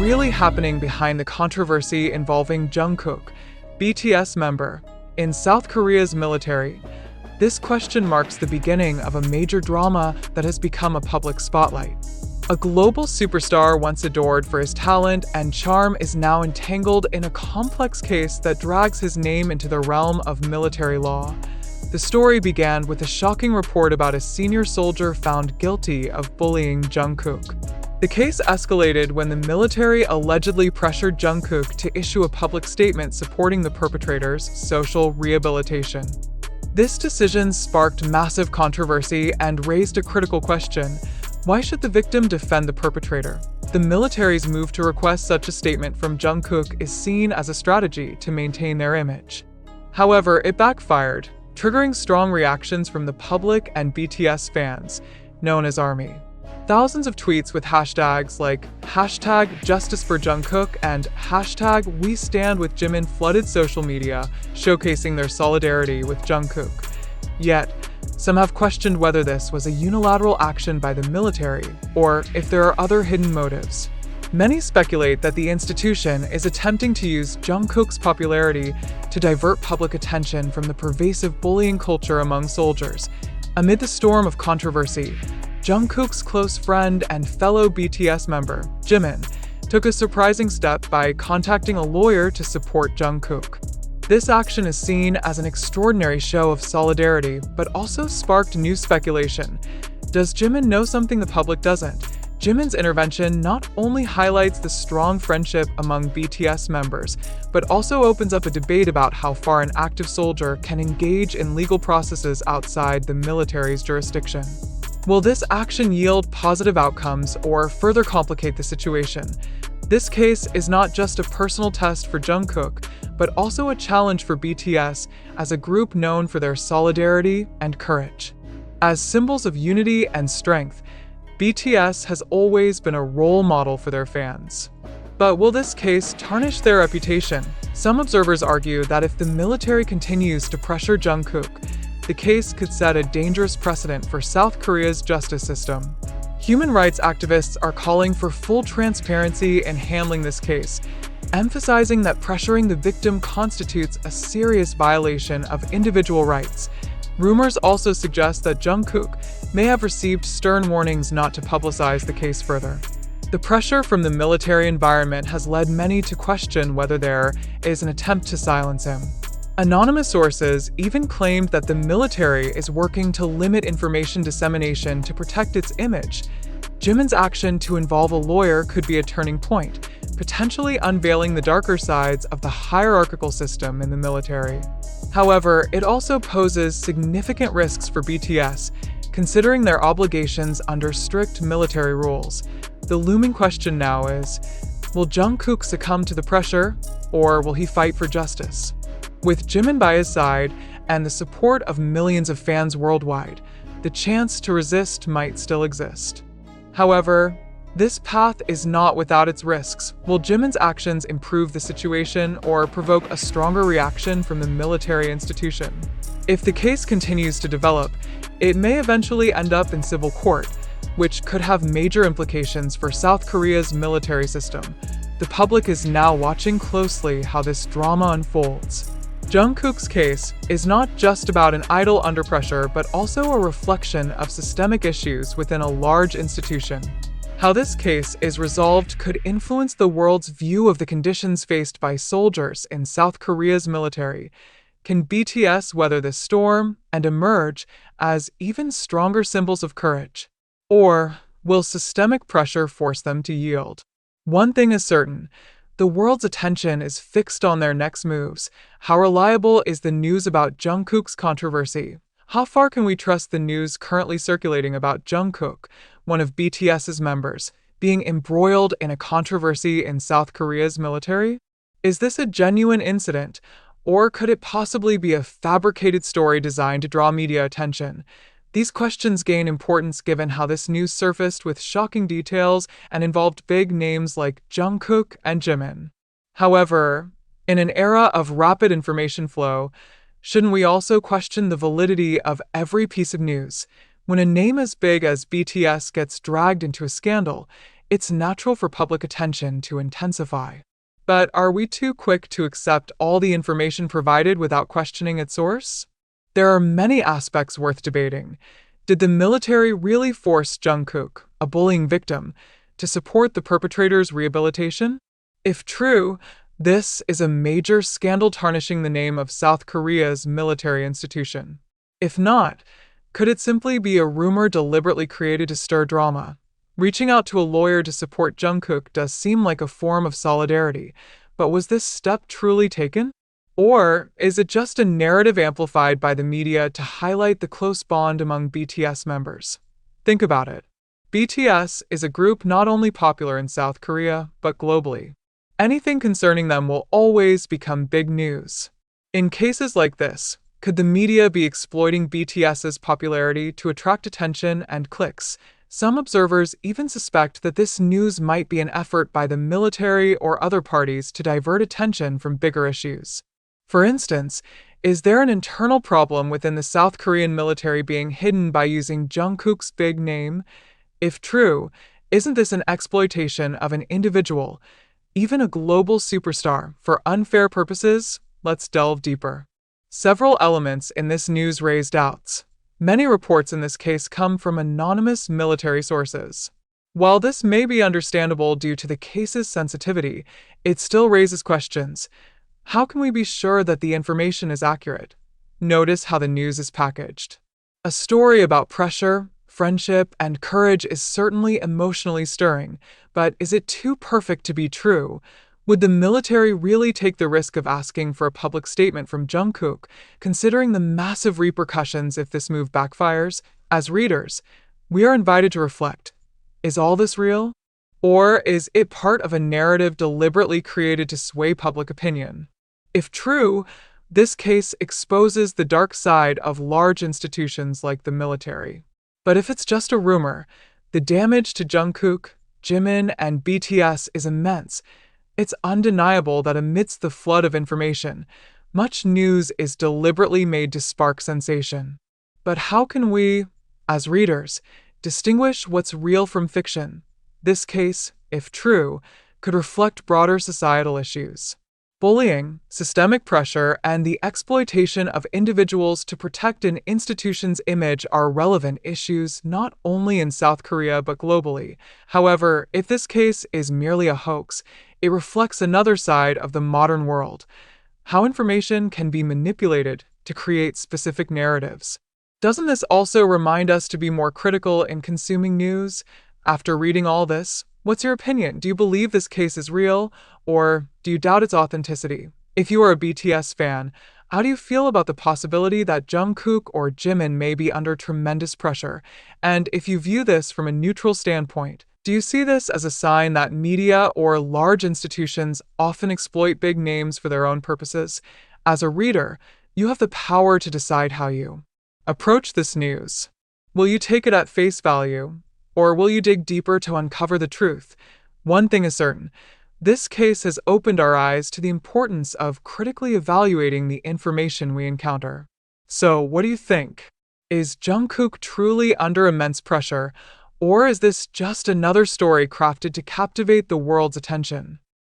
really happening behind the controversy involving Jungkook, BTS member, in South Korea's military? This question marks the beginning of a major drama that has become a public spotlight. A global superstar once adored for his talent and charm is now entangled in a complex case that drags his name into the realm of military law. The story began with a shocking report about a senior soldier found guilty of bullying Jungkook. The case escalated when the military allegedly pressured Jungkook to issue a public statement supporting the perpetrator's social rehabilitation. This decision sparked massive controversy and raised a critical question: why should the victim defend the perpetrator? The military's move to request such a statement from Jungkook is seen as a strategy to maintain their image. However, it backfired, triggering strong reactions from the public and BTS fans, known as ARMY. Thousands of tweets with hashtags like #JusticeForJungkook and #WeStandWithJimin flooded social media, showcasing their solidarity with Jungkook. Yet, some have questioned whether this was a unilateral action by the military or if there are other hidden motives. Many speculate that the institution is attempting to use Jungkook's popularity to divert public attention from the pervasive bullying culture among soldiers. Amid the storm of controversy, Jungkook's close friend and fellow BTS member, Jimin, took a surprising step by contacting a lawyer to support Jungkook. This action is seen as an extraordinary show of solidarity, but also sparked new speculation. Does Jimin know something the public doesn't? Jimin's intervention not only highlights the strong friendship among BTS members, but also opens up a debate about how far an active soldier can engage in legal processes outside the military's jurisdiction. Will this action yield positive outcomes or further complicate the situation? This case is not just a personal test for Jungkook, but also a challenge for BTS as a group known for their solidarity and courage. As symbols of unity and strength, BTS has always been a role model for their fans. But will this case tarnish their reputation? Some observers argue that if the military continues to pressure Jungkook, the case could set a dangerous precedent for South Korea's justice system. Human rights activists are calling for full transparency in handling this case, emphasizing that pressuring the victim constitutes a serious violation of individual rights. Rumors also suggest that Jungkook may have received stern warnings not to publicize the case further. The pressure from the military environment has led many to question whether there is an attempt to silence him. Anonymous sources even claimed that the military is working to limit information dissemination to protect its image. Jimin's action to involve a lawyer could be a turning point, potentially unveiling the darker sides of the hierarchical system in the military. However, it also poses significant risks for BTS, considering their obligations under strict military rules. The looming question now is, will Jungkook succumb to the pressure, or will he fight for justice? With Jimin by his side and the support of millions of fans worldwide, the chance to resist might still exist. However, this path is not without its risks. Will Jimin's actions improve the situation or provoke a stronger reaction from the military institution? If the case continues to develop, it may eventually end up in civil court, which could have major implications for South Korea's military system. The public is now watching closely how this drama unfolds. Jungkook's case is not just about an idol under pressure, but also a reflection of systemic issues within a large institution. How this case is resolved could influence the world's view of the conditions faced by soldiers in South Korea's military. Can BTS weather this storm and emerge as even stronger symbols of courage? Or will systemic pressure force them to yield? One thing is certain: the world's attention is fixed on their next moves. How reliable is the news about Jungkook's controversy? How far can we trust the news currently circulating about Jungkook, one of BTS's members, being embroiled in a controversy in South Korea's military? Is this a genuine incident, or could it possibly be a fabricated story designed to draw media attention? These questions gain importance given how this news surfaced with shocking details and involved big names like Jungkook and Jimin. However, in an era of rapid information flow, shouldn't we also question the validity of every piece of news? When a name as big as BTS gets dragged into a scandal, it's natural for public attention to intensify. But are we too quick to accept all the information provided without questioning its source? There are many aspects worth debating. Did the military really force Jungkook, a bullying victim, to support the perpetrator's rehabilitation? If true, this is a major scandal tarnishing the name of South Korea's military institution. If not, could it simply be a rumor deliberately created to stir drama? Reaching out to a lawyer to support Jungkook does seem like a form of solidarity, but was this step truly taken? Or is it just a narrative amplified by the media to highlight the close bond among BTS members? Think about it. BTS is a group not only popular in South Korea, but globally. Anything concerning them will always become big news. In cases like this, could the media be exploiting BTS's popularity to attract attention and clicks? Some observers even suspect that this news might be an effort by the military or other parties to divert attention from bigger issues. For instance, is there an internal problem within the South Korean military being hidden by using Jungkook's big name? If true, isn't this an exploitation of an individual, even a global superstar, for unfair purposes? Let's delve deeper. Several elements in this news raise doubts. Many reports in this case come from anonymous military sources. While this may be understandable due to the case's sensitivity, it still raises questions. How can we be sure that the information is accurate? Notice how the news is packaged. A story about pressure, friendship, and courage is certainly emotionally stirring, but is it too perfect to be true? Would the military really take the risk of asking for a public statement from Jungkook, considering the massive repercussions if this move backfires? As readers, we are invited to reflect. Is all this real? Or is it part of a narrative deliberately created to sway public opinion? If true, this case exposes the dark side of large institutions like the military. But if it's just a rumor, the damage to Jungkook, Jimin, and BTS is immense. It's undeniable that amidst the flood of information, much news is deliberately made to spark sensation. But how can we, as readers, distinguish what's real from fiction? This case, if true, could reflect broader societal issues. Bullying, systemic pressure, and the exploitation of individuals to protect an institution's image are relevant issues not only in South Korea but globally. However, if this case is merely a hoax, it reflects another side of the modern world: how information can be manipulated to create specific narratives. Doesn't this also remind us to be more critical in consuming news? After reading all this, what's your opinion? Do you believe this case is real, or do you doubt its authenticity? If you are a BTS fan, how do you feel about the possibility that Jungkook or Jimin may be under tremendous pressure? And if you view this from a neutral standpoint, do you see this as a sign that media or large institutions often exploit big names for their own purposes? As a reader, you have the power to decide how you approach this news. Will you take it at face value, or will you dig deeper to uncover the truth? One thing is certain: this case has opened our eyes to the importance of critically evaluating the information we encounter. So, what do you think? Is Jungkook truly under immense pressure, or is this just another story crafted to captivate the world's attention?